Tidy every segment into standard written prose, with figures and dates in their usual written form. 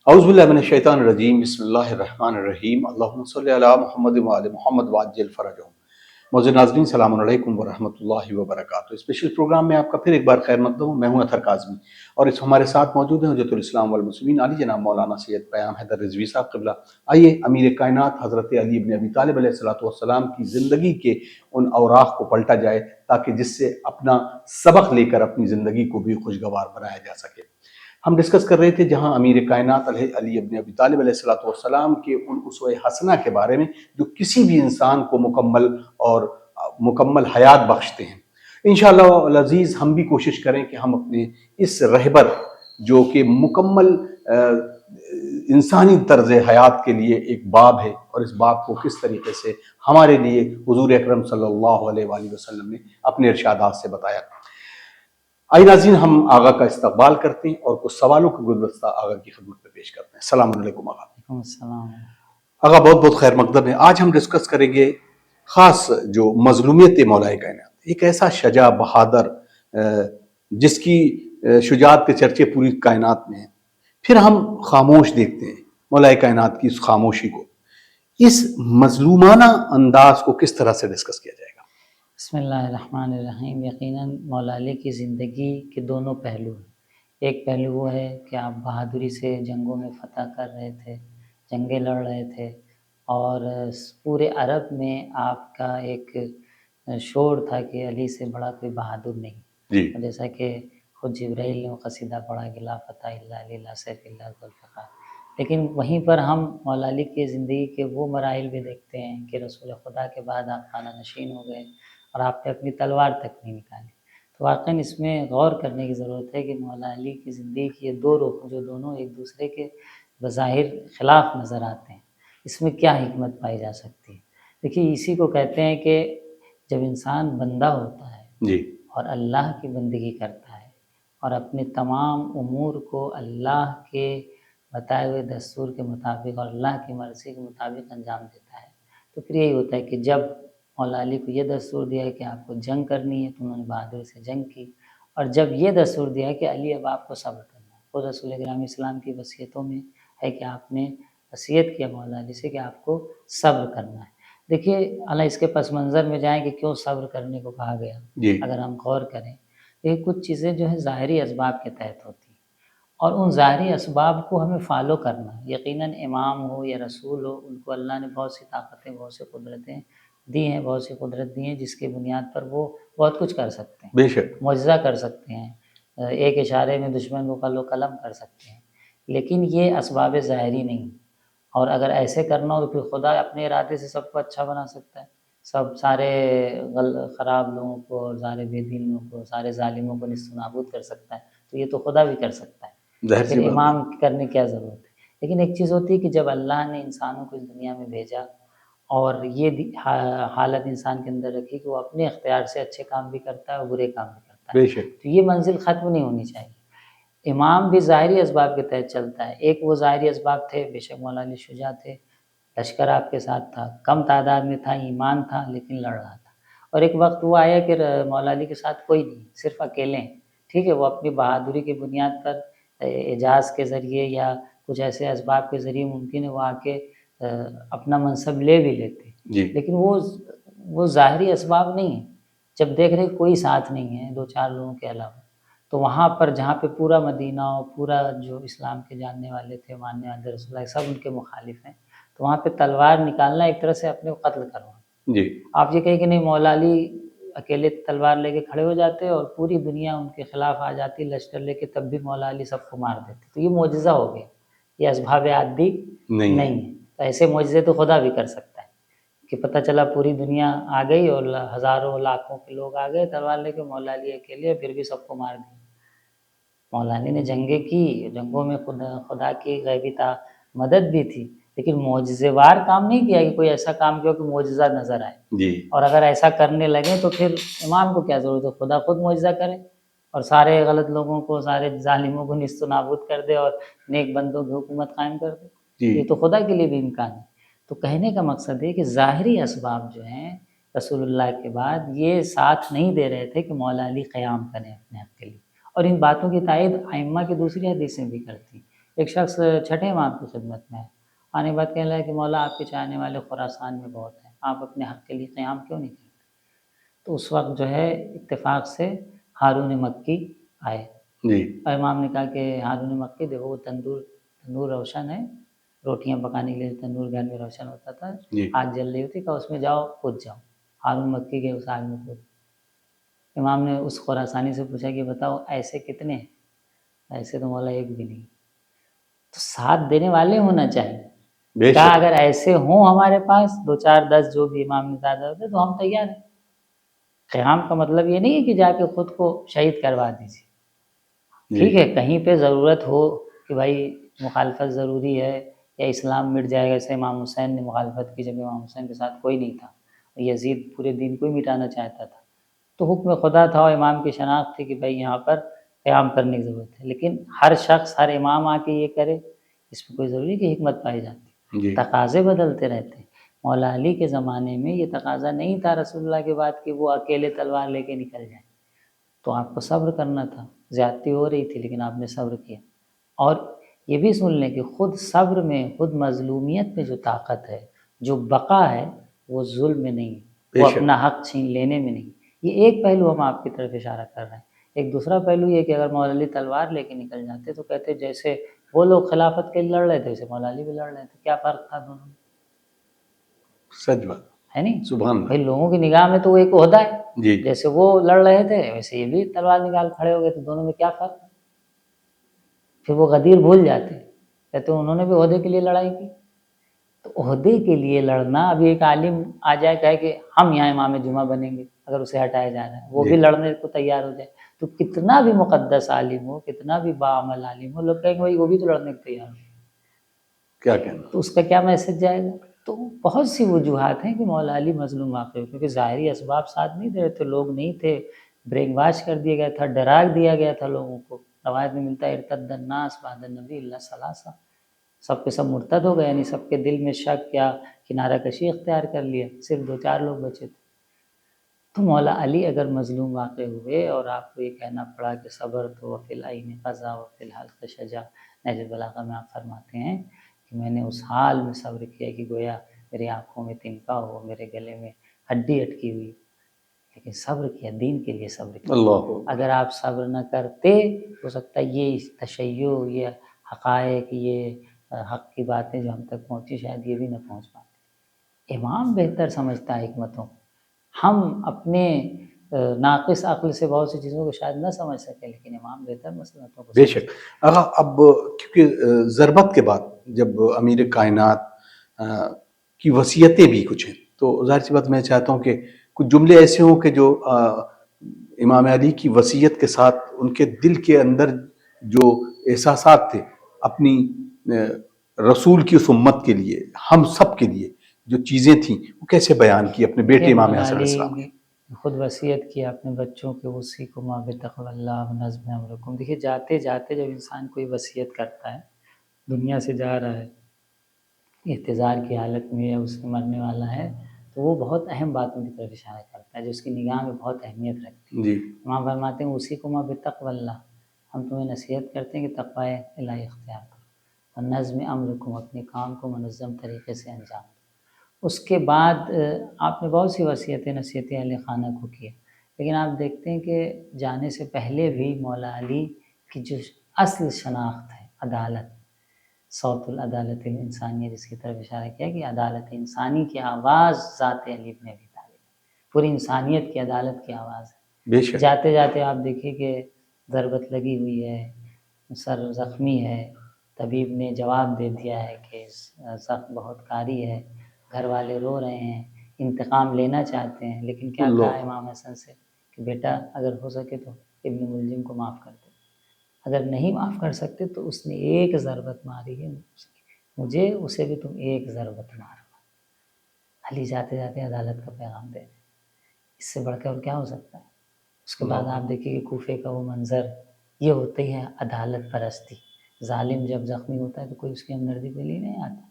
اعوذ باللہ من الشیطان الرجیم، بسم اللہ الرحمن الرحیم، اللہم صلی علی محمد وعلی محمد وعجل فرجہم۔ معزز ناظرین، السلام علیکم ورحمۃ اللہ وبرکاتہ۔ اسپیشل پروگرام میں آپ کا پھر ایک بار خیر مقدم ہوں۔ میں ہوں اطہر کاظمی، اور اس ہمارے ساتھ موجود ہیں حجت الاسلام والمسلمین علی جناب مولانا سید پیام حیدر رضوی صاحب قبلہ۔ آئیے امیر کائنات حضرت علی بن ابی طالب علیہ الصلوۃ والسلام کی زندگی کے ان اوراق کو پلٹا جائے، تاکہ جس سے اپنا سبق لے کر اپنی زندگی کو بھی خوشگوار بنایا جا سکے۔ ہم ڈسکس کر رہے تھے جہاں امیر کائنات علی ابن ابی طالب علیہ الصلوۃ والسلام کے ان اسوہ حسنہ کے بارے میں جو کسی بھی انسان کو مکمل حیات بخشتے ہیں۔ انشاءاللہ العزیز ہم بھی کوشش کریں کہ ہم اپنے اس رہبر جو کہ مکمل انسانی طرز حیات کے لیے ایک باب ہے، اور اس باب کو کس طریقے سے ہمارے لیے حضور اکرم صلی اللہ علیہ وآلہ وسلم نے اپنے ارشادات سے بتایا۔ آئی ناظرین، ہم آغا کا استقبال کرتے ہیں اور کچھ سوالوں کا گلدستہ آغا کی خدمت میں پیش کرتے ہیں۔ السلام علیکم آغا۔ وعلیکم السلام۔ آغا بہت بہت خیر مقدم ہے۔ آج ہم ڈسکس کریں گے خاص جو مظلومیت مولا کائنات، ایک ایسا شجاع بہادر جس کی شجاعت کے چرچے پوری کائنات میں ہیں، پھر ہم خاموش دیکھتے ہیں مولا کائنات کی اس خاموشی کو۔ اس مظلومانہ انداز کو کس طرح سے ڈسکس کیا جائے گا؟ بسم اللہ الرحمن الرحیم۔ یقیناً مولا علی کی زندگی کے دونوں پہلو ہیں۔ ایک پہلو وہ ہے کہ آپ بہادری سے جنگوں میں فتح کر رہے تھے، جنگیں لڑ رہے تھے، اور پورے عرب میں آپ کا ایک شور تھا کہ علی سے بڑا کوئی بہادر نہیں۔ جی، جیسا کہ خود جبرائیل نے وہ قصیدہ پڑھا کہ لا فتح الا علی لا سیف الا ذو الفقار۔ لیکن وہیں پر ہم مولا علی کی زندگی کے وہ مراحل بھی دیکھتے ہیں کہ رسول خدا کے بعد آپ خانہ نشین ہو گئے اور آپ نے اپنی تلوار تک نہیں نکالی۔ تو واقعاً اس میں غور کرنے کی ضرورت ہے کہ مولا علی کی زندگی کی یہ دو رخ جو دونوں ایک دوسرے کے بظاہر خلاف نظر آتے ہیں، اس میں کیا حکمت پائی جا سکتی ہے۔ دیکھیے، اسی کو کہتے ہیں کہ جب انسان بندہ ہوتا ہے جی، اور اللہ کی بندگی کرتا ہے اور اپنے تمام امور کو اللہ کے بتائے ہوئے دستور کے مطابق اور اللہ کی مرضی کے مطابق انجام دیتا ہے، تو پھر یہی ہوتا ہے کہ جب مولا علی کو یہ دستور دیا ہے کہ آپ کو جنگ کرنی ہے تو انہوں نے بہادری سے جنگ کی، اور جب یہ دستور دیا ہے کہ علی اب آپ کو صبر کرنا ہے، خود رسول اکرم اسلام کی وصیتوں میں ہے کہ آپ نے وصیت کیا مولا علی سے کہ آپ کو صبر کرنا ہے۔ دیکھیے، اللہ اس کے پس منظر میں جائیں کہ کیوں صبر کرنے کو کہا گیا۔ جی، اگر ہم غور کریں، یہ کچھ چیزیں جو ہیں ظاہری اسباب کے تحت ہوتی ہیں، اور ان ظاہری اسباب کو ہمیں فالو کرنا ہے۔ یقیناً امام ہو یا رسول ہو، ان کو اللہ نے بہت سی طاقتیں، بہت سی قدرتیں دی ہیں، بہت سی قدرت دی ہیں جس کی بنیاد پر وہ بہت کچھ کر سکتے ہیں، بے شک، معجزہ کر سکتے ہیں، ایک اشارے میں دشمن کو قلع و قلم کر سکتے ہیں، لیکن یہ اسباب ظاہری نہیں۔ اور اگر ایسے کرنا ہو تو پھر خدا اپنے ارادے سے سب کو اچھا بنا سکتا ہے، سارے خراب لوگوں کو اور سارے بے دین لوگوں کو، سارے ظالموں کو نیست و نابود کر سکتا ہے، تو یہ تو خدا بھی کر سکتا ہے، ظاہر سی پھر بات امام کرنے کی کیا ضرورت ہے۔ لیکن ایک چیز ہوتی ہے کہ جب اللہ نے انسانوں کو اس دنیا میں بھیجا اور یہ حالت انسان کے اندر رکھی کہ وہ اپنے اختیار سے اچھے کام بھی کرتا ہے اور برے کام بھی کرتا بے ہے، شک، تو یہ منزل ختم نہیں ہونی چاہیے۔ امام بھی ظاہری اسباب کے تحت چلتا ہے۔ ایک وہ ظاہری اسباب تھے، بے شک مولا علی شجاع تھے، لشکر آپ کے ساتھ تھا، کم تعداد میں تھا، ایمان تھا، لیکن لڑ رہا تھا۔ اور ایک وقت وہ آیا کہ مولا علی کے ساتھ کوئی نہیں، صرف اکیلے ہیں، ٹھیک ہے، وہ اپنی بہادری کی بنیاد پر اعجاز کے ذریعے یا کچھ ایسے اسباب کے ذریعے ممکن ہے وہ آ کے اپنا منصب لے بھی لیتے، جی، لیکن وہ ظاہری اسباب نہیں ہیں۔ جب دیکھ رہے کوئی ساتھ نہیں ہے دو چار لوگوں کے علاوہ، تو وہاں پر جہاں پہ پورا مدینہ اور پورا جو اسلام کے جاننے والے تھے، ماننے والے رسول اللہ سب ان کے مخالف ہیں، تو وہاں پہ تلوار نکالنا ایک طرح سے اپنے کو قتل کروانا۔ جی، آپ یہ کہیں کہ نہیں، مولا علی اکیلے تلوار لے کے کھڑے ہو جاتے اور پوری دنیا ان کے خلاف آ جاتی لشکر لے کے، تب بھی مولا علی سب کو مار دیتے، تو یہ معجزہ ہو گیا، یہ اسباب عادی نہیں نہیں ہے۔ تو ایسے معجزے تو خدا بھی کر سکتا ہے کہ پتہ چلا پوری دنیا آ گئی اور ہزاروں لاکھوں کے لوگ آ گئے تلوار لے کے، مولا علی اکیلے، پھر بھی سب کو مار دیا۔ مولا علی نے جنگیں کی، جنگوں میں خدا کی غیبی مدد بھی تھی، لیکن معجزے وار کام نہیں کیا کہ کوئی ایسا کام کیا کہ معجزہ نظر آئے۔ جی، اور اگر ایسا کرنے لگے تو پھر امام کو کیا ضرورت ہے، خدا خود معجزہ کرے اور سارے غلط لوگوں کو، سارے ظالموں کو نیست و نابود کر دے اور نیک بندوں کی حکومت قائم کر دے، جی، یہ تو خدا کے لیے بھی امکان ہے۔ تو کہنے کا مقصد ہے کہ ظاہری اسباب جو ہیں رسول اللہ کے بعد یہ ساتھ نہیں دے رہے تھے کہ مولا علی قیام کریں اپنے حق کے لیے، اور ان باتوں کی تائید ائمہ کی دوسری حدیثیں بھی کرتی ہیں ایک شخص چھٹے امام کی خدمت میں ہے، آنے کے بعد کہنے لگا کہ مولا آپ کے چاہنے والے خراسان میں بہت ہیں، آپ اپنے حق کے لیے قیام کیوں نہیں کرتے؟ تو اس وقت جو ہے اتفاق سے ہارون مکی آئے، جی اور امام نے کہا کہ ہارون مکی دیکھو وہ تندور روشن ہے، روٹیاں پکانے کے لیے تندور گھر میں روشن ہوتا تھا، جی آگ جل رہی ہوتی، کہ اس میں جاؤ کود جاؤ، ہارون مکی کے اس آگ میں کود۔ امام نے اس خراسانی سے پوچھا کہ بتاؤ ایسے کتنے ہیں؟ ایسے تو مولا ایک بھی نہیں۔ تو ساتھ دینے والے ہونا چاہیے، بے کہا شک اگر ایسے ہوں ہمارے پاس 2 4 10 جو بھی امام نے زیادہ ہوتے تو ہم تیار ہیں۔ قیام کا مطلب یہ نہیں ہے کہ جا کے خود کو شہید کروا دیجیے، جی ٹھیک ہے کہیں پہ ضرورت ہو کہ بھائی مخالفت ضروری ہے یا اسلام مٹ جائے گا، جیسے امام حسین نے مخالفت کی جب امام حسین کے ساتھ کوئی نہیں تھا، یزید پورے دین کو ہی مٹانا چاہتا تھا، تو حکم خدا تھا اور امام کی شناخت تھی کہ بھائی یہاں پر قیام کرنے کی ضرورت ہے، لیکن ہر شخص ہر امام آ کے یہ کرے اس میں کوئی ضروری کہ حکمت پائی جاتی، جی تقاضے بدلتے رہتے ہیں۔ مولا علی کے زمانے میں یہ تقاضا نہیں تھا رسول اللہ کے بعد کہ وہ اکیلے تلوار لے کے نکل جائیں، تو آپ کو صبر کرنا تھا، زیادتی ہو رہی تھی لیکن آپ نے صبر کیا۔ اور یہ بھی سن لیں کہ خود صبر میں، خود مظلومیت میں جو طاقت ہے، جو بقا ہے، وہ ظلم میں نہیں، بے وہ شک اپنا حق چھین لینے میں نہیں۔ یہ ایک پہلو ہم آپ کی طرف اشارہ کر رہے ہیں۔ ایک دوسرا پہلو یہ کہ اگر مولا علی تلوار لے کے نکل جاتے تو کہتے جیسے وہ لوگ خلافت کے لیے لڑ رہے تھے ویسے مولا علی بھی لڑ رہے تھے، کیا فرق تھا دونوں میں؟ سچ بات ہے نہیں؟ سبحان اللہ بھائی لوگوں کی نگاہ میں تو وہ ایک عہدہ ہے، جی جیسے وہ لڑ رہے تھے ویسے یہ بھی تلوار نکال کھڑے ہو گئے، تو دونوں میں کیا فرق ہے؟ پھر وہ غدیر بھول جاتے، کہتے انہوں نے بھی عہدے کے لیے لڑائی کی۔ تو عہدے کے لیے لڑنا، ابھی ایک عالم آ جائے کہے کہ ہم یہاں امام جمعہ بنیں گے، اگر اسے ہٹایا جا رہا ہے وہ جی بھی لڑنے کو تیار ہو جائے، تو کتنا بھی مقدس عالم ہو، کتنا بھی باعمل عالم ہو، لوگ کہیں گے بھائی وہ بھی تو لڑنے کو تیار ہو، کیا کہنا تو اس کا کیا میسج جائے گا؟ تو بہت سی وجوہات ہیں کہ مولا علی مظلوم واقع ہوئے، کیونکہ ظاہری اسباب ساتھ نہیں دے رہے تھے، لوگ نہیں تھے، برین واش کر دیا گیا تھا، ڈرا دیا گیا تھا لوگوں کو۔ روایت میں ملتا ہے ارتد الناس بعد النبی اللہ ثلاثہ، سب کے سب مرتد ہو گئے، یعنی سب کے دل میں شک یا کنارہ کشی اختیار کر لیا، صرف 2 4 لوگ بچے تھے۔ تو مولا علی اگر مظلوم واقع ہوئے اور آپ کو یہ کہنا پڑا کہ صبر تو فی العین قضا و فی الحلق شجا، نہج البلاغہ میں آپ فرماتے ہیں کہ میں نے اس حال میں صبر کیا کہ گویا میری آنکھوں میں تنکا ہو، میرے گلے میں ہڈی اٹکی ہوئی، لیکن صبر کیا، دین کے لیے صبر کیا۔ اللہ اگر آپ صبر نہ کرتے ہو سکتا ہے یہ تشیع، یہ حقائق، یہ حق کی باتیں جو ہم تک پہنچی شاید یہ بھی نہ پہنچ پاتی۔ امام بہتر سمجھتا ہے حکمتوں کو، ہم اپنے ناقص عقل سے بہت سی چیزوں کو شاید نہ سمجھ سکیں، لیکن امام بہتر مسئلتوں کو بے سمجھتا ہے۔ شک اب کیونکہ ضربت کے بعد جب امیر کائنات کی وصیتیں بھی کچھ ہیں، تو ظاہر سی بات میں چاہتا ہوں کہ کچھ جملے ایسے ہوں کہ جو امام علی کی وصیت کے ساتھ ان کے دل کے اندر جو احساسات تھے اپنی رسول کی اس امت کے لیے، ہم سب کے لیے جو چیزیں تھیں وہ کیسے بیان کی اپنے دیکھیے بیٹے امام مولا حسن علیہ علی السلام نے کی؟ خود وصیت کی اپنے بچوں کے، اسی کو ما بتقوی اللہ نظم امرکم۔ دیکھیے جاتے جاتے جب انسان کوئی وصیت کرتا ہے، دنیا سے جا رہا ہے، احتضار کی حالت میں ہے، اس میں مرنے والا ہے، تو وہ بہت اہم باتوں کی طرف اشارہ کرتا ہے جو اس کی نگاہ میں بہت اہمیت رکھتی ہے۔ جی امام فرماتے ہیں اسی کو ما بتقوی اللہ، ہم تمہیں نصیحت کرتے ہیں کہ تقوی الہی اختیار کرو، اور نظم امرکم، اپنے کام کو منظم طریقے سے انجام دو۔ اس کے بعد آپ نے بہت سی وصیتیں نصیحتیں اہل خانہ کو کی ہے، لیکن آپ دیکھتے ہیں کہ جانے سے پہلے بھی مولا علی کی جو اصل شناخت ہے عدالت، صوت العدالت الانسانی، جس کی طرف اشارہ کیا کہ عدالت انسانی کی آواز ذات علی بن ابی طالب، پوری انسانیت کی عدالت کی آواز ہے۔ بے شک جاتے جاتے آپ دیکھیے کہ ضربت لگی ہوئی ہے، سر زخمی ہے، طبیب نے جواب دے دیا ہے کہ زخم بہت کاری ہے، گھر والے رو رہے ہیں، انتقام لینا چاہتے ہیں، لیکن کیا کہا اللہ امام حسن سے کہ بیٹا اگر ہو سکے تو ابن ملجم کو معاف کر دے، اگر نہیں معاف کر سکتے تو اس نے ایک ضربت ماری ہے مجھے، اسے بھی تم ایک ضربت مارو۔ علی جاتے جاتے عدالت کا پیغام دے دیں، اس سے بڑھ کر اور کیا ہو سکتا ہے؟ اس کے بعد آپ دیکھیے کہ کوفے کا وہ منظر، یہ ہوتی ہے عدالت پرستی۔ ظالم جب زخمی ہوتا ہے تو کوئی اس کی ہمدردی کے لیے نہیں آتا،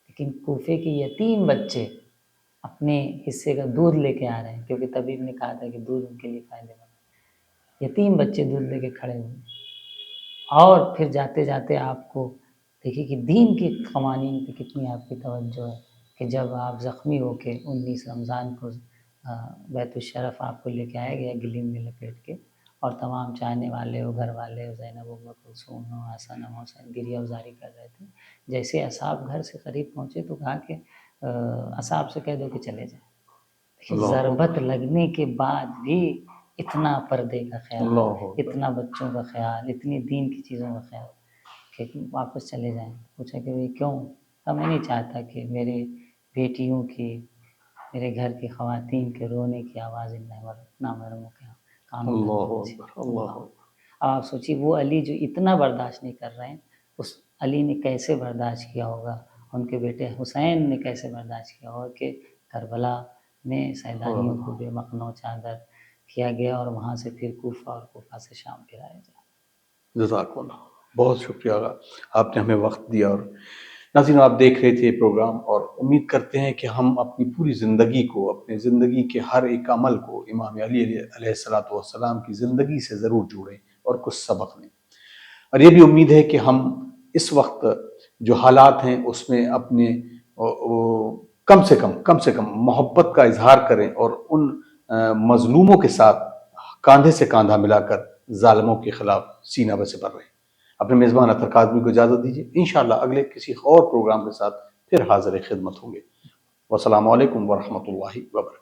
لیکن کوفے کے یتیم بچے اپنے حصے کا دودھ لے کے آ رہے ہیں، کیونکہ طبیب نے کہا تھا کہ دودھ ان کے لیے فائدہ مند ہے، یتیم بچے دودھ لے کے کھڑے ہوئے، اور پھر جاتے جاتے آپ کو دیکھیے کہ دین کے قوانین پہ کتنی آپ کی توجہ ہے کہ جب آپ زخمی ہو کے 19 رمضان کو بیت الشرف آپ کو لے کے آیا گیا گلیم میں لپیٹ کے، اور تمام چاہنے والے گھر والے زینب ام کلثوم حسن حسین گریہ ازاری کر رہے تھے، جیسے اصحاب گھر سے قریب پہنچے تو کہا کہ اصحاب سے کہہ دو کہ چلے جائیں۔ دیکھیے اللہ ضربت لگنے کے بعد بھی اتنا پردے کا خیال، اللہ اکبر۔ اتنا بچوں کا خیال، اتنی دین کی چیزوں کا خیال کہ واپس چلے جائیں۔ پوچھا کہ بھئی کیوں؟ کہا میں نہیں چاہتا کہ میرے بیٹیوں کی، میرے گھر کی خواتین کے رونے کی آواز ان نامحرموں کے کانوں تک اللہ پہنچے۔ اکبر، اللہ اب اکبر۔ آپ سوچیے وہ علی جو اتنا برداشت نہیں کر رہے ہیں، اس علی نے کیسے برداشت کیا ہوگا، ان کے بیٹے حسین نے کیسے برداشت کیا ہوگا کہ کربلا میں سیدانیوں کو بے مخنو چادر کیا گیا اور وہاں سے پھر کوفہ اور کوفہ سے شام پھرایا جائے۔ جزاک اللہ، بہت شکریہ آپ نے ہمیں وقت دیا۔ اور ناظرین آپ دیکھ رہے تھے پروگرام، اور امید کرتے ہیں کہ ہم اپنی پوری زندگی کو، اپنی زندگی کے ہر ایک عمل کو امام علی علیہ الصلوۃ والسلام کی زندگی سے ضرور جوڑیں اور کچھ سبق لیں۔ اور یہ بھی امید ہے کہ ہم اس وقت جو حالات ہیں اس میں اپنے کم سے کم محبت کا اظہار کریں اور ان مظلوموں کے ساتھ کاندھے سے کاندھا ملا کر ظالموں کے خلاف سینہ بہ سپر رہیں۔ اپنے میزبان اطہر کاظمی کو اجازت دیجیے، انشاءاللہ اگلے کسی اور پروگرام کے ساتھ پھر حاضر خدمت ہوں گے۔ والسلام علیکم ورحمۃ اللہ وبرکاتہ۔